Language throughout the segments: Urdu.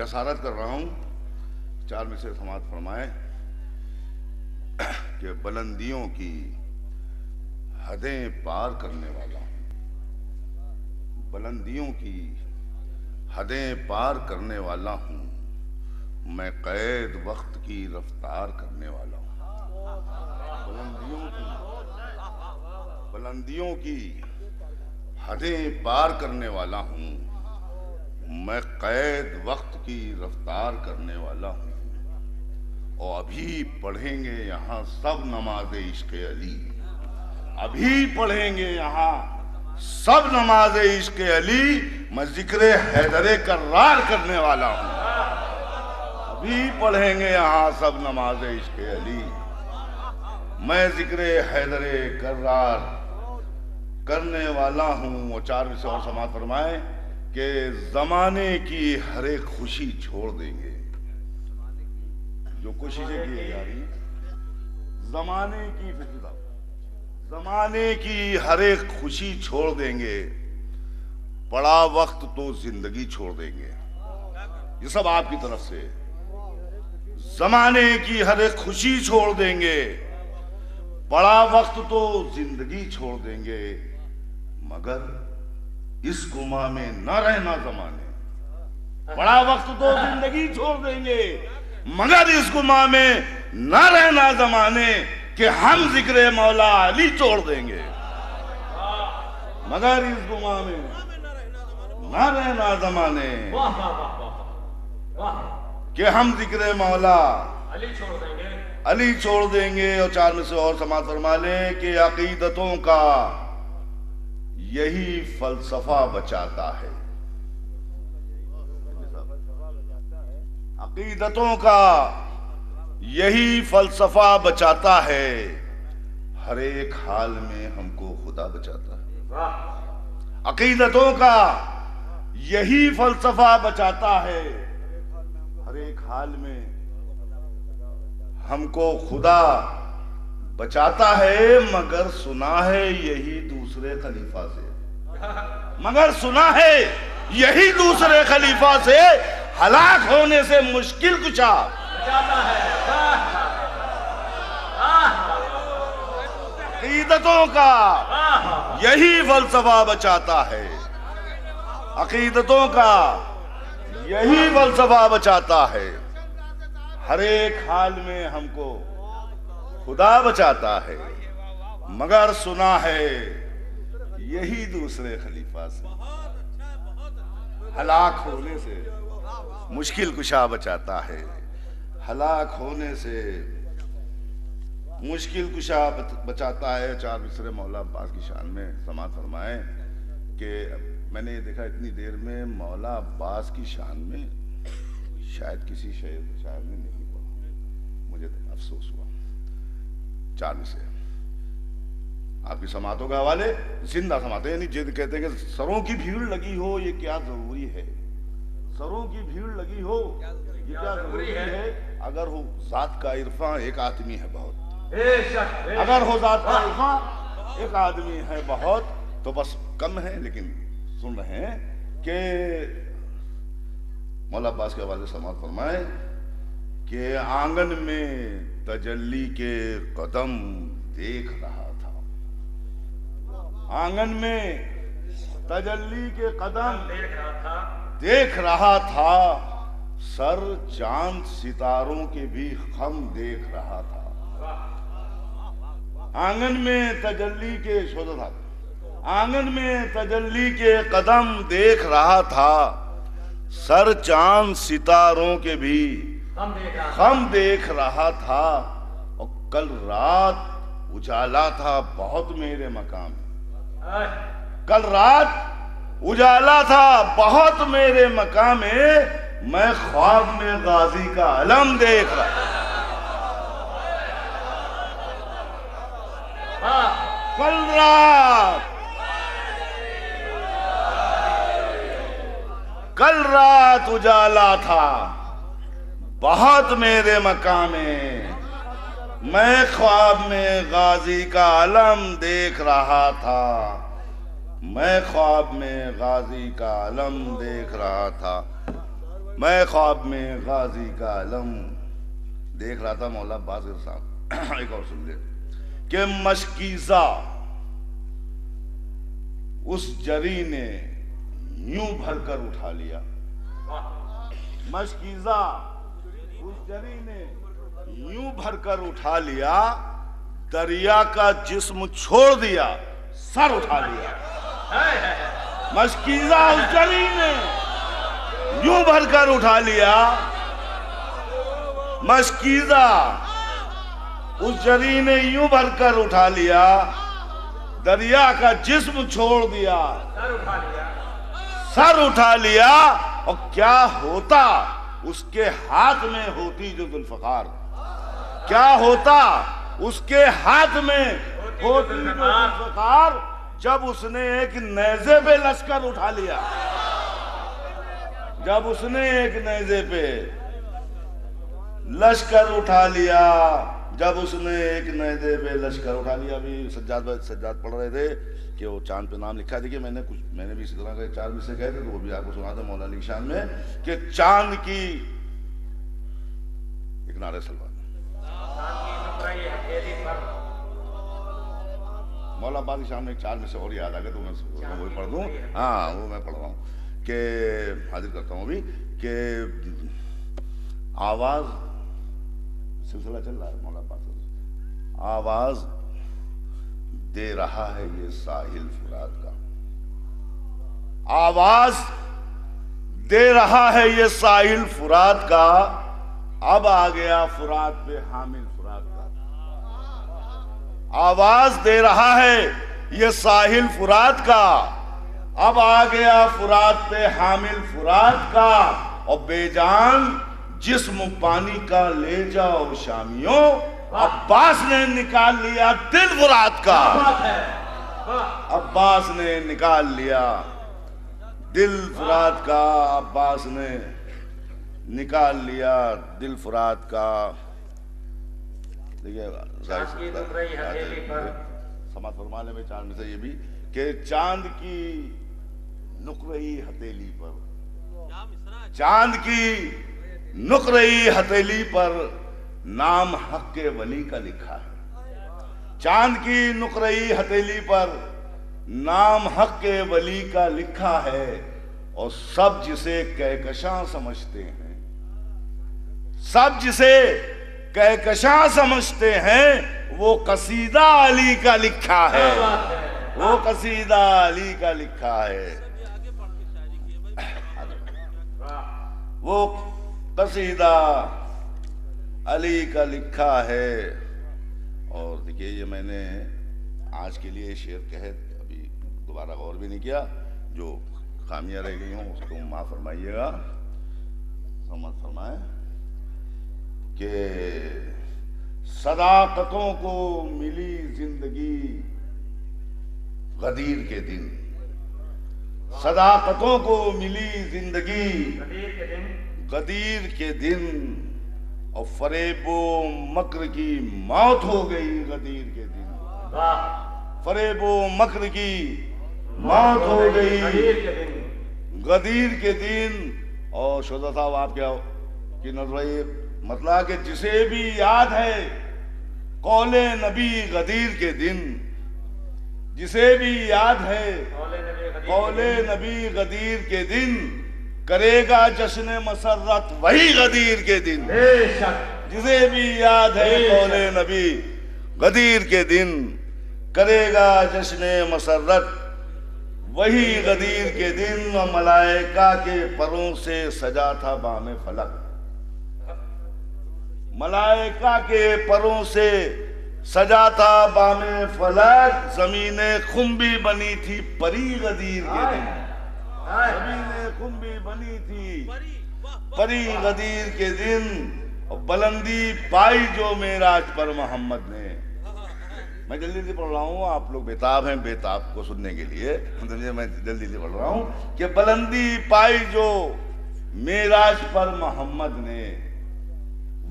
جسارت کر رہا ہوں، چار میں سے سماعت فرمائیں کہ بلندیوں کی حدیں پار کرنے والا ہوں، بلندیوں کی حدیں پار کرنے والا ہوں، میں قید وقت کی رفتار کرنے والا ہوں۔ بلندیوں کی حدیں پار کرنے والا ہوں، میں قید وقت کی رفتار کرنے والا ہوں، اور ابھی پڑھیں گے یہاں سب نماز عشق علی، ابھی پڑھیں گے یہاں سب نماز عشق علی، میں ذکر حیدر کرار کرنے والا ہوں، ابھی پڑھیں گے یہاں سب نماز عشق علی، میں ذکر حیدر کرار کرنے والا ہوں۔ اور چار میں سے اور سماعت فرمائیں کہ زمانے کی ہر ایک خوشی چھوڑ دیں گے، جو کوششیں کی جا رہی زمانے کی ہر ایک خوشی چھوڑ دیں گے، پڑا وقت تو زندگی چھوڑ دیں گے۔ یہ سب آپ کی طرف سے، زمانے کی ہر ایک خوشی چھوڑ دیں گے، پڑا وقت تو زندگی چھوڑ دیں گے، مگر اس گما میں نہ رہنا زمانے، پڑا وقت تو زندگی چھوڑ دیں گے، مگر اس گما میں نہ رہنا زمانے کہ ہم ذکر مولا علی چھوڑ دیں گے، مگر اس گما میں نہ رہنا زمانے کہ ہم ذکر مولا علی چھوڑ دیں گے۔ اور چار میں سے اور سماعت فرما لیں کہ عقیدتوں کا یہی فلسفہ بچاتا ہے، عقیدتوں کا یہی فلسفہ بچاتا ہے، ہر ایک حال میں ہم کو خدا بچاتا ہے، عقیدتوں کا یہی فلسفہ بچاتا ہے، ہر ایک حال میں ہم کو خدا بچاتا ہے، مگر سنا ہے یہی دوسرے خلیفہ سے، مگر سنا ہے یہی دوسرے خلیفہ سے ہلاک ہونے سے مشکل کشا عقیدتوں کا یہی فلسفہ بچاتا ہے، عقیدتوں کا یہی فلسفہ بچاتا ہے، ہر ایک حال میں ہم کو خدا بچاتا ہے، مگر سنا ہے یہی دوسرے خلیفہ سے ہلاک ہونے سے مشکل کشا بچاتا ہے، ہلاک ہونے سے مشکل کشا بچاتا ہے۔ چار مصرے مولا عباس کی شان میں سماعت فرمائیں کہ میں نے یہ دیکھا اتنی دیر میں مولا عباس کی شان میں شاید کسی شاعر نے نہیں پڑھا، مجھے افسوس ہوا۔ چار میں سے آپ کی سماعتوں کے حوالے زندہ سماعتیں، یعنی جد کہتے ہیں کہ سروں کی بھیڑ لگی ہو یہ کیا ضروری ہے، سروں کی بھیڑ لگی ہو یہ کیا ضروری ہے، اگر ہو ذات کا عرفاں ایک آدمی ہے بہت، اگر ہو ذات کا عرفاں ایک آدمی ہے بہت، تو بس کم ہے، لیکن سن رہے ہیں کہ مولا عباس کے حوالے سماعت فرمائے کہ آنگن میں تجلی کے قدم دیکھ رہا تھا، آنگن میں تجلی کے قدم دیکھ رہا تھا، سر چاند ستاروں کے بھی خم دیکھ رہا تھا، آنگن میں تجلی کے آنگن میں تجلی کے قدم دیکھ رہا تھا، سر چاند ستاروں کے بھی خم دیکھ رہا تھا، اور کل رات اجالا تھا بہت میرے مقام، کل رات اجالا تھا بہت میرے مقام میں خواب میں غازی کا علم دیکھ رہا، کل رات اجالا تھا بہت میرے مقام میں خواب میں غازی کا علم دیکھ رہا تھا، میں خواب میں غازی کا علم دیکھ رہا تھا، میں خواب میں غازی کا علم دیکھ رہا تھا. مولا باقر صاحب ایک اور سن لے کہ مشکیزہ اس جری نے یوں بھر کر اٹھا لیا. مشکیزہ اس جری نے یوں بھر کر اٹھا لیا, دریا کا جسم چھوڑ دیا, سر اٹھا لیا. مشکیزہ اس جری نے یوں بھر کر اٹھا لیا, مشکیزہ اس جری نے یوں بھر کر اٹھا لیا, دریا کا جسم چھوڑ دیا, سر اٹھا لیا. اور کیا ہوتا اس کے ہاتھ میں ہوتی جو ذوالفقار, کیا ہوتا اس کے ہاتھ میں ہوتی جو ذوالفقار, جب اس نے ایک نیزے پہ لشکر اٹھا لیا, جب اس نے ایک نیزے پہ لشکر اٹھا لیا, جب اس نے ایک نیزے پہ لشکر اٹھا لیا. ابھی سجاد پڑھ رہے تھے کہ وہ چاند پہ نام لکھا ہے. دیکھیے میں نے بھی اسی طرح کے 4 میں سے کہے تھے, تو وہ بھی آپ کو سنا تھا مولا علی شان میں کہ چاند کی ایک نعرہ سلوان مولا عباس شام میں 4 میں سے اور یاد آ گیا, تو میں وہی پڑھ دوں. ہاں وہ میں پڑھ رہا ہوں کہ حاضر کرتا ہوں ابھی کہ آواز سلسلہ چل رہا ہے. مولا عباس آواز دے رہا ہے یہ ساحل فرات کا, آواز دے رہا ہے یہ ساحل فرات کا, اب آ گیا فرات پہ حامل فرات کا. آواز دے رہا ہے یہ ساحل فرات کا, اب آ گیا فرات پہ حامل فرات کا. اور بے جان جسم پانی کا لے جاؤ شامیوں, عباس نے نکال لیا دل فرات کا, عباس نے نکال لیا دل فرات کا, عباس نے نکال لیا دل فرات کا. دیکھیے سماعت فرمانے میں 4 میں سے یہ بھی کہ چاند کی نقرئی ہتھیلی پر, چاند کی نقرئی ہتھیلی پر نام حق کے ولی کا لکھا ہے. چاند کی نقرئی ہتھیلی پر نام حق کے ولی کا لکھا ہے. اور سب جسے کہکشاں سمجھتے ہیں, سب جسے کہکشاں سمجھتے ہیں, وہ قصیدہ علی کا لکھا ہے, وہ قصیدہ علی کا لکھا ہے, وہ قصیدہ علی کا لکھا ہے. اور دیکھیے یہ میں نے آج کے لیے شعر کہے ابھی دوبارہ غور بھی نہیں کیا, جو خامیاں رہ گئی ہوں اس کو معاف فرمائیے گا. سمجھ فرمائیں کہ صداقتوں کو ملی زندگی غدیر کے دن, صداقتوں کو ملی زندگی غدیر کے دن, اور فریب و مکر کی موت ہو گئی غدیر کے دن, فریب و مکر کی موت ہو گئی غدیر کے دن. اور شوزہ صاحب آپ کیا کی نظر مطلب کہ جسے بھی یاد ہے قول نبی غدیر کے دن, جسے بھی یاد ہے قول نبی غدیر کے دن, کرے گا جشن مسرت وہی غدیر کے دن. جسے بھی یاد ہے قول نبی غدیر کے دن, کرے گا جشن مسرت وہی غدیر کے دن. اور ملائکہ کے پروں سے سجا تھا بام فلک, ملائکہ کے پروں سے سجا تھا بام فلک, زمین خنبی بنی تھی پری غدیر کے دن, زمین خنبی بنی تھی پری غدیر کے دن. اور بلندی پائی جو معراج پر محمد نے. میں جلدی سے پڑھ رہا ہوں, آپ لوگ بیتاب ہیں بیتاب کو سننے کے لیے, میں جلدی سے پڑھ رہا ہوں کہ بلندی پائی جو معراج پر محمد نے,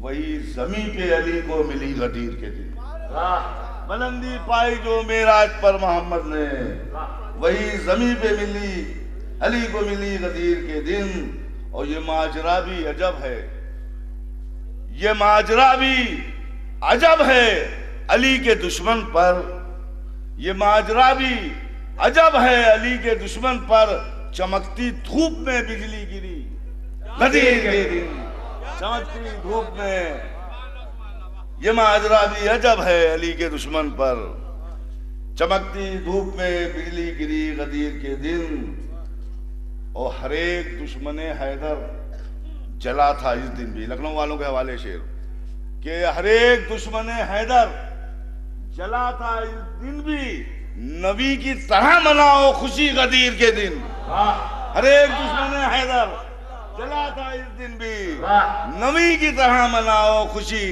وہی زمین پہ علی کو ملی غدیر کے دن. بلندی پائی جو معراج پر محمد نے, وہی زمین پہ ملی علی کو ملی غدیر کے دن. اور یہ ماجرا بھی عجب ہے، یہ ماجرا بھی عجب ہے علی کے دشمن پر، یہ ماجرا بھی عجب ہے علی کے دشمن پر، چمکتی دھوپ میں بجلی گری غدیر کے دن، چمکتی دھوپ میں، یہ ماجرا بھی عجب ہے علی کے دشمن پر، چمکتی دھوپ میں بجلی گری غدیر کے دن، اور ہر ایک دشمن حیدر جلا تھا اس دن بھی۔ لکھنؤ والوں کے حوالے شعر کہ ہر ایک دشمن حیدر جلا تھا اس دن بھی، نبی کی طرح مناؤ خوشی غدیر کے دن، ہر ایک دشمن حیدر جلا تھا اس دن بھی، نبی کی طرح مناؤ خوشی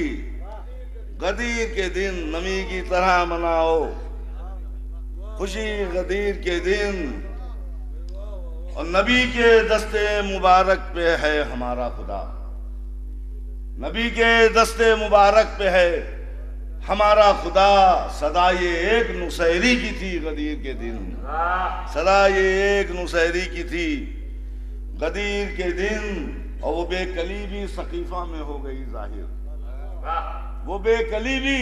غدیر کے دن، نبی کی طرح مناؤ خوشی غدیر کے دن، اور نبی کے دستے مبارک پہ ہے ہمارا خدا، نبی کے دستے مبارک پہ ہے ہمارا خدا، صدا یہ ایک نصیری کی تھی غدیر کے دن، صدا یہ ایک نصیری کی تھی غدیر کے دن، اور وہ بے کلی بھی سقیفہ میں ہو گئی ظاہر، وہ بے کلی بھی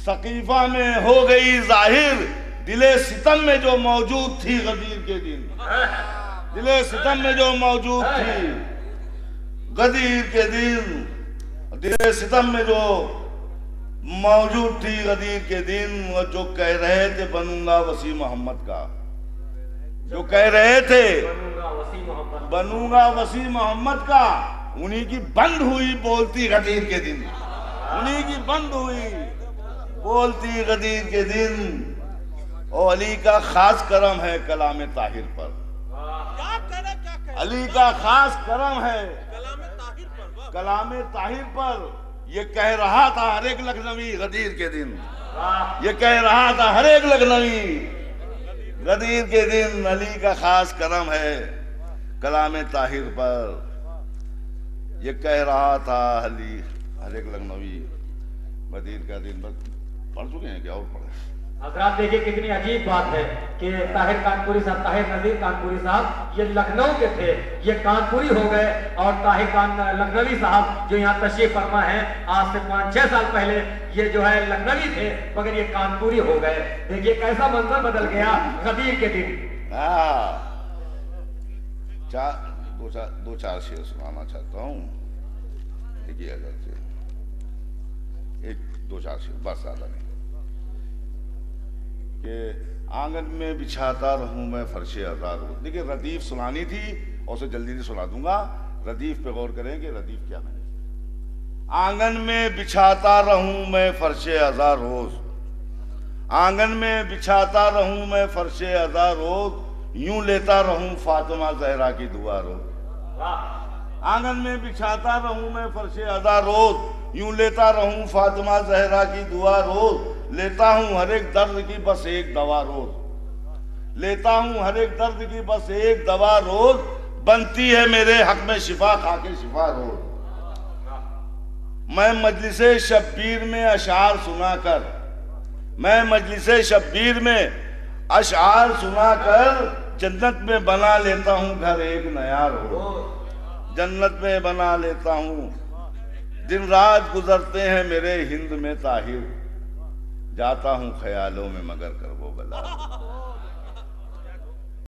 سقیفہ میں ہو گئی ظاہر، دل ستم میں جو موجود تھی غدیر کے دن، دل ستم میں جو موجود تھی غدیر کے دن، دل ستم میں جو موجود تھی غدیر کے دن، اور جو کہہ رہے تھے بنوں گا وسیع محمد کا، جو کہہ رہے تھے بنوں گا وسیع محمد کا، انہی کی بند ہوئی بولتی غدیر کے دن، انہی کی بند ہوئی بولتی غدیر کے دن، اور علی کا خاص کرم ہے کلام طاہر پر، علی کا خاص کرم ہے کلام طاہر پر، یہ کہہ رہا تھا ہر ایک لکھنوی غدیر کے دن، یہ کہہ رہا تھا ہر ایک لکھنوی غدیر کے دن، علی کا خاص کرم ہے کلام طاہر پر، یہ کہہ رہا تھا علی ہر ایک لکھنوی غدیر کا دن۔ بس پڑھ چکے ہیں کیا اور پڑھیں؟ حضرات دیکھیں کتنی عجیب بات ہے کہ طاہر کانپوری صاحب، طاہر نذیر کانپوری صاحب یہ لکھنؤ کے تھے، یہ کانپوری ہو گئے، اور طاہر لکھنوی صاحب جو یہاں تشریف فرما ہیں آج سے 5-6 سال پہلے یہ جو ہے لکھنوی تھے مگر یہ کانپوری ہو گئے۔ دیکھیے کیسا منظر بدل گیا غدیر کے دن۔ دو چار شعر سنانا چاہتا ہوں، دیکھیے ایک دو چار شعر، بس زیادہ نہیں، کہ آنگن میں بچھاتا رہوں میں فرش عزا روز۔ دیکھیں ردیف سنانی تھی اور اسے جلدی سے سنا دوں گا، ردیف پہ غور کریں کہ ردیف کیا ہے۔ آنگن میں بچھاتا رہوں میں فرش عزا روز، آنگن میں بچھاتا رہوں میں فرش عزا روز، یوں لیتا رہوں فاطمہ زہرا کی دعا روز۔ آنگن میں بچھاتا رہوں میں فرش عزا روز، یوں لیتا رہوں فاطمہ زہرا کی دعا روز، لیتا ہوں ہر ایک درد کی بس ایک دوا روز، لیتا ہوں ہر ایک درد کی بس ایک دوا روز، بنتی ہے میرے حق میں شفا خاک شفا روز۔ میں مجلس شبیر میں اشعار سنا کر، میں مجلس شبیر میں اشعار سنا کر، جنت میں بنا لیتا ہوں گھر ایک نیا روز، جنت میں بنا لیتا ہوں، دن رات گزرتے ہیں میرے ہند میں طاہر، جاتا ہوں خیالوں میں مگر کر وہ بلا۔